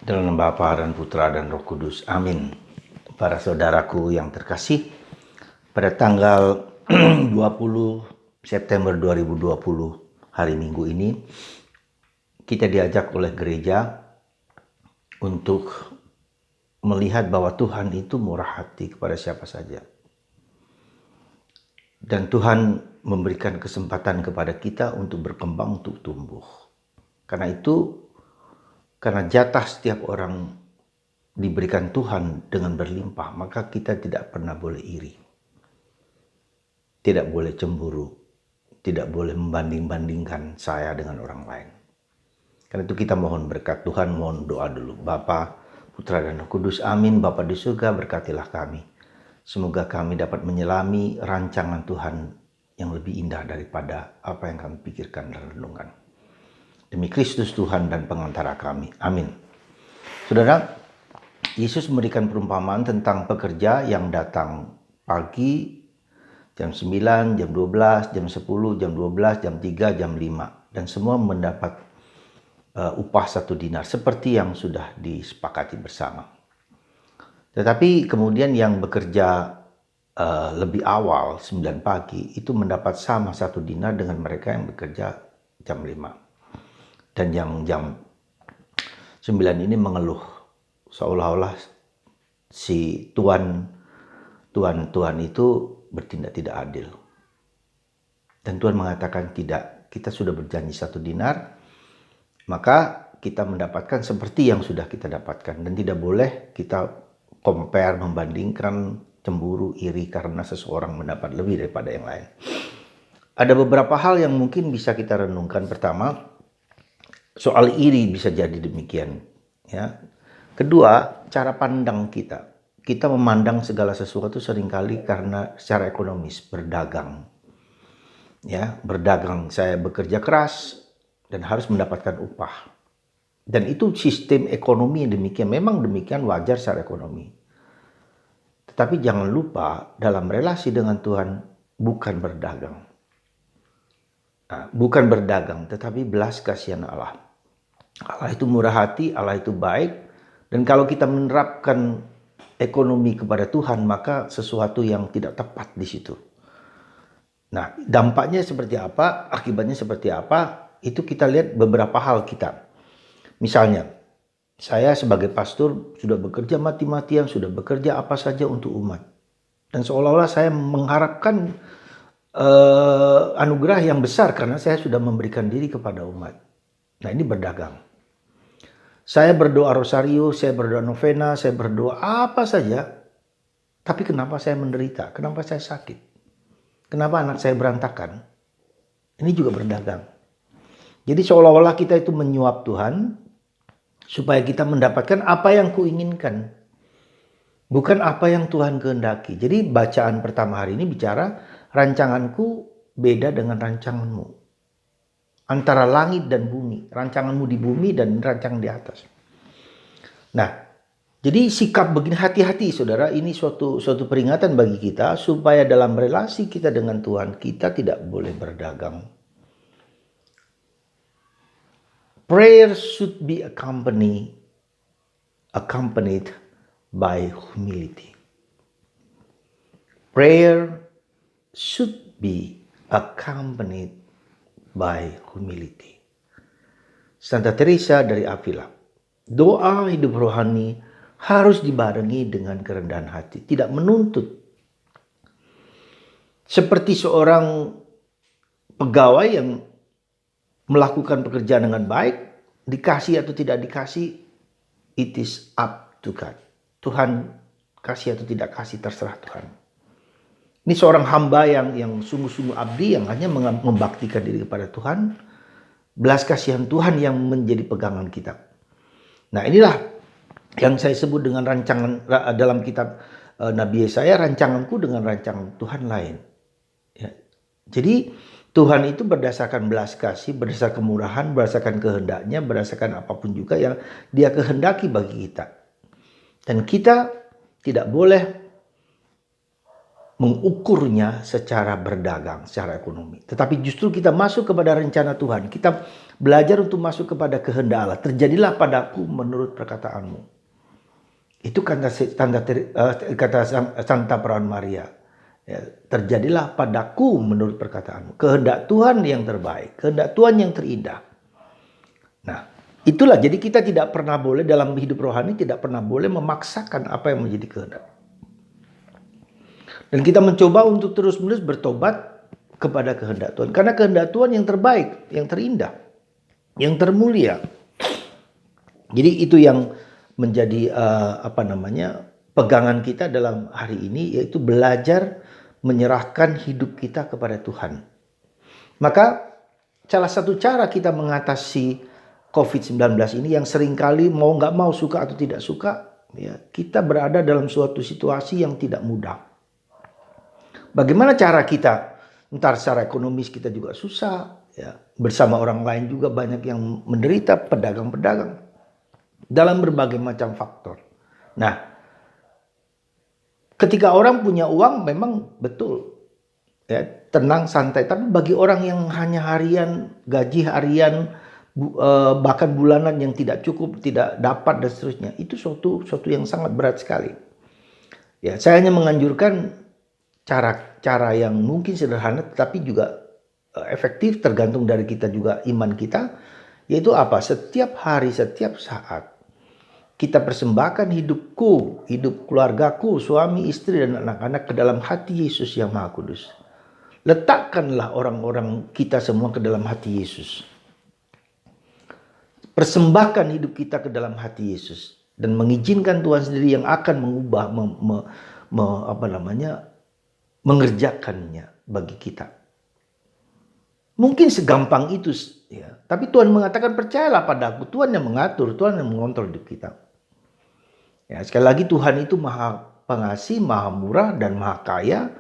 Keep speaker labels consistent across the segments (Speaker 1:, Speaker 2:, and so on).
Speaker 1: Dalam nama Bapa dan Putra dan Roh Kudus. Amin. Para saudaraku yang terkasih, pada tanggal 20 September 2020 hari Minggu ini, kita diajak oleh gereja untuk melihat bahwa Tuhan itu murah hati kepada siapa saja. Dan Tuhan memberikan kesempatan kepada kita untuk berkembang, untuk tumbuh. Karena itu, karena jatah setiap orang diberikan Tuhan dengan berlimpah, maka kita tidak pernah boleh iri. Tidak boleh cemburu. Tidak boleh membanding-bandingkan saya dengan orang lain. Karena itu kita mohon berkat Tuhan, mohon doa dulu. Bapa, Putra dan Roh Kudus, amin. Bapa di surga, berkatilah kami. Semoga kami dapat menyelami rancangan Tuhan yang lebih indah daripada apa yang kami pikirkan dan renungkan. Demi Kristus Tuhan dan pengantara kami. Amin. Saudara, Yesus memberikan perumpamaan tentang pekerja yang datang pagi, jam 9, jam 12, jam 10, jam 12, jam 3, jam 5. Dan semua mendapat upah 1 dinar seperti yang sudah disepakati bersama. Tetapi kemudian yang bekerja lebih awal, 9 pagi, itu mendapat sama 1 dinar dengan mereka yang bekerja jam 5. Dan yang jam 9 ini mengeluh, seolah-olah si tuan itu bertindak tidak adil. Dan Tuhan mengatakan tidak, kita sudah berjanji 1 dinar, maka kita mendapatkan seperti yang sudah kita dapatkan. Dan tidak boleh kita compare, membandingkan, cemburu, iri karena seseorang mendapat lebih daripada yang lain. Ada beberapa hal yang mungkin bisa kita renungkan. Pertama, soal iri bisa jadi demikian. Ya. Kedua, cara pandang kita. Kita memandang segala sesuatu seringkali karena secara ekonomis, berdagang. Ya, berdagang, saya bekerja keras dan harus mendapatkan upah. Dan itu sistem ekonomi yang demikian, memang demikian, wajar secara ekonomi. Tetapi jangan lupa dalam relasi dengan Tuhan bukan berdagang. Nah, bukan berdagang, tetapi belas kasihan Allah. Allah itu murah hati, Allah itu baik. Dan kalau kita menerapkan ekonomi kepada Tuhan, maka sesuatu yang tidak tepat di situ. Nah, dampaknya seperti apa, akibatnya seperti apa, itu kita lihat beberapa hal kita. Misalnya, saya sebagai pastor sudah bekerja mati-matian, sudah bekerja apa saja untuk umat. Dan seolah-olah saya mengharapkan anugerah yang besar karena saya sudah memberikan diri kepada umat. Nah, ini berdagang. Saya berdoa rosario, saya berdoa novena, saya berdoa apa saja. Tapi kenapa saya menderita? Kenapa saya sakit? Kenapa anak saya berantakan? Ini juga berdagang. Jadi seolah-olah kita itu menyuap Tuhan supaya kita mendapatkan apa yang kuinginkan. Bukan apa yang Tuhan kehendaki. Jadi bacaan pertama hari ini bicara rancanganku beda dengan rancanganmu. Antara langit dan bumi. Rancanganmu di bumi dan rancangan di atas. Nah, jadi sikap begini, hati-hati saudara, ini suatu peringatan bagi kita supaya dalam relasi kita dengan Tuhan kita tidak boleh berdagang. Prayer should be accompanied by humility. Prayer should be accompanied by humility. Santa Teresa dari Avila, doa hidup rohani harus dibarengi dengan kerendahan hati, tidak menuntut. Seperti seorang pegawai yang melakukan pekerjaan dengan baik, dikasih atau tidak dikasih, it is up to God. Tuhan kasih atau tidak kasih terserah Tuhan. Ini seorang hamba yang sungguh-sungguh abdi, yang hanya membaktikan diri kepada Tuhan. Belas kasihan Tuhan yang menjadi pegangan kita. Nah, inilah yang saya sebut dengan rancangan dalam kitab Nabi Yesaya, rancanganku dengan rancangan Tuhan lain. Ya. Jadi Tuhan itu berdasarkan belas kasih, berdasarkan kemurahan, berdasarkan kehendaknya, berdasarkan apapun juga yang Dia kehendaki bagi kita. Dan kita tidak boleh mengukurnya secara berdagang, secara ekonomi. Tetapi justru kita masuk kepada rencana Tuhan. Kita belajar untuk masuk kepada kehendak Allah. Terjadilah padaku menurut perkataanmu. Itu kata Santa Perawan Maria. Ya, terjadilah padaku menurut perkataanmu. Kehendak Tuhan yang terbaik. Kehendak Tuhan yang terindah. Nah, itulah. Jadi kita tidak pernah boleh dalam hidup rohani, tidak pernah boleh memaksakan apa yang menjadi kehendak. Dan kita mencoba untuk terus-menerus bertobat kepada kehendak Tuhan. Karena kehendak Tuhan yang terbaik, yang terindah, yang termulia. Jadi itu yang menjadi pegangan kita dalam hari ini, yaitu belajar menyerahkan hidup kita kepada Tuhan. Maka salah satu cara kita mengatasi COVID-19 ini yang seringkali mau nggak mau, suka atau tidak suka, ya, kita berada dalam suatu situasi yang tidak mudah. Bagaimana cara kita? Entar secara ekonomis kita juga susah, ya. Bersama orang lain juga banyak yang menderita, pedagang-pedagang, dalam berbagai macam faktor. Nah, ketika orang punya uang memang betul, ya, tenang, santai. Tapi bagi orang yang hanya harian, gaji harian, bahkan bulanan yang tidak cukup, tidak dapat dan seterusnya, itu suatu yang sangat berat sekali. Ya, saya hanya menganjurkan cara yang mungkin sederhana tetapi juga efektif, tergantung dari kita juga, iman kita, yaitu apa? Setiap hari, setiap saat kita persembahkan hidupku, hidup keluargaku, suami, istri, dan anak-anak ke dalam hati Yesus yang Maha Kudus. Letakkanlah orang-orang kita semua ke dalam hati Yesus. Persembahkan hidup kita ke dalam hati Yesus. Dan mengizinkan Tuhan sendiri yang akan mengubah, mengerjakannya bagi kita. Mungkin segampang itu, ya. Tapi Tuhan mengatakan, percayalah padaku. Tuhan yang mengatur, Tuhan yang mengontrol hidup kita. Ya, sekali lagi Tuhan itu Maha Pengasih, Maha Murah, dan Maha Kaya,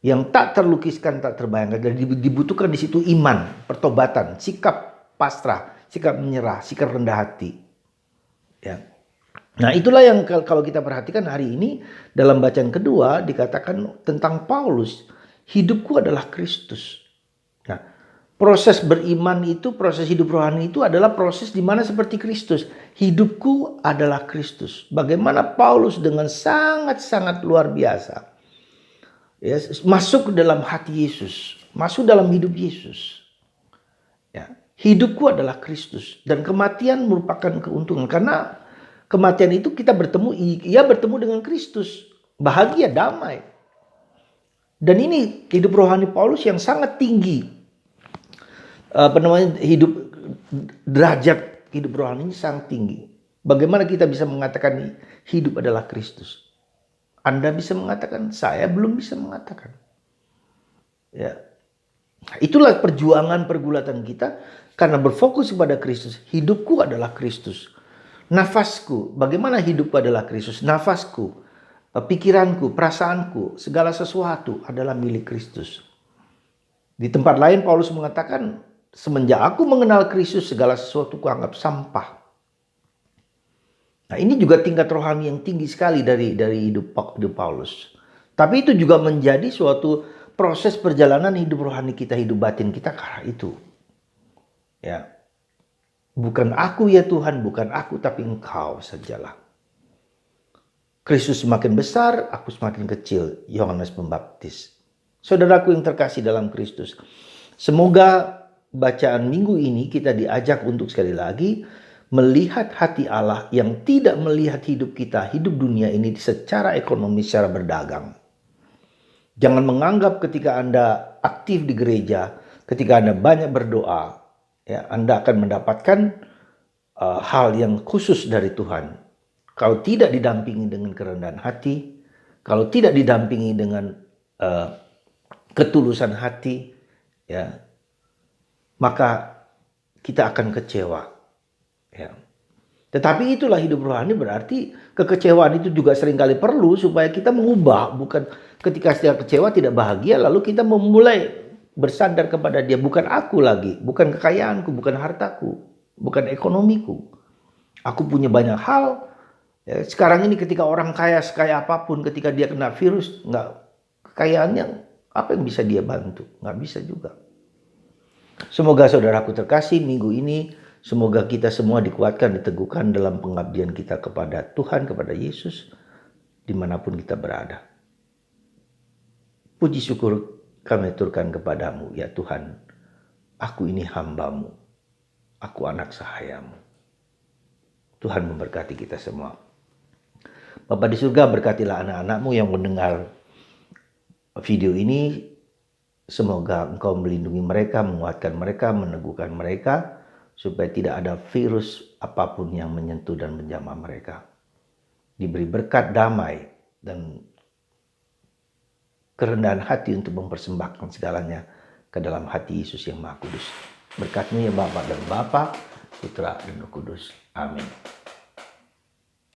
Speaker 1: yang tak terlukiskan, tak terbayangkan. Dan dibutuhkan di situ iman, pertobatan, sikap pasrah, sikap menyerah, sikap rendah hati. Ya. Nah, itulah yang kalau kita perhatikan hari ini dalam bacaan kedua dikatakan tentang Paulus, hidupku adalah Kristus. Nah, proses beriman itu, proses hidup rohani itu adalah proses di mana seperti Kristus. Hidupku adalah Kristus. Bagaimana Paulus dengan sangat-sangat luar biasa, ya, masuk ke dalam hati Yesus, masuk dalam hidup Yesus. Ya, hidupku adalah Kristus, dan kematian merupakan keuntungan, karena kematian itu kita bertemu dengan Kristus, bahagia, damai. Dan ini hidup rohani Paulus yang sangat tinggi. Derajat hidup rohani ini sangat tinggi. Bagaimana kita bisa mengatakan hidup adalah Kristus? Anda bisa mengatakan, saya belum bisa mengatakan. Ya. Itulah perjuangan pergulatan kita, karena berfokus kepada Kristus. Hidupku adalah Kristus. Nafasku, bagaimana hidupku adalah Kristus? Nafasku, pikiranku, perasaanku, segala sesuatu adalah milik Kristus. Di tempat lain Paulus mengatakan, semenjak aku mengenal Kristus, segala sesuatu kuanggap sampah. Nah, ini juga tingkat rohani yang tinggi sekali dari hidup Paulus. Tapi itu juga menjadi suatu proses perjalanan hidup rohani kita, hidup batin kita karena itu. Ya. Bukan aku ya Tuhan, bukan aku tapi Engkau sajalah. Kristus semakin besar, aku semakin kecil. Yohanes Pembaptis. Saudaraku yang terkasih dalam Kristus, semoga bacaan minggu ini kita diajak untuk sekali lagi melihat hati Allah yang tidak melihat hidup kita, hidup dunia ini secara ekonomi, secara berdagang. Jangan menganggap ketika Anda aktif di gereja, ketika Anda banyak berdoa, ya, Anda akan mendapatkan hal yang khusus dari Tuhan. Kalau tidak didampingi dengan kerendahan hati, kalau tidak didampingi dengan ketulusan hati, ya, maka kita akan kecewa. Ya. Tetapi itulah hidup rohani, berarti kekecewaan itu juga seringkali perlu supaya kita mengubah. Bukan ketika kita kecewa tidak bahagia lalu kita memulai bersandar kepada Dia. Bukan aku lagi, bukan kekayaanku, bukan hartaku, bukan ekonomiku. Aku punya banyak hal. Ya, sekarang ini ketika orang kaya sekaya apapun, ketika dia kena virus, kekayaannya apa yang bisa dia bantu? Nggak bisa juga. Semoga saudaraku terkasih, minggu ini semoga kita semua dikuatkan, diteguhkan dalam pengabdian kita kepada Tuhan, kepada Yesus, dimanapun kita berada. Puji syukur kami aturkan kepadamu, ya Tuhan. Aku ini hamba-Mu, aku anak sahayamu. Tuhan memberkati kita semua. Bapa di surga, berkatilah anak-anak-Mu yang mendengar video ini. Semoga Engkau melindungi mereka, menguatkan mereka, meneguhkan mereka, supaya tidak ada virus apapun yang menyentuh dan menjamah mereka. Diberi berkat damai dan kerendahan hati untuk mempersembahkan segalanya ke dalam hati Yesus yang Maha Kudus. Berkat-Mu ya Bapa dan Bapa, Putra dan Roh Kudus. Amin.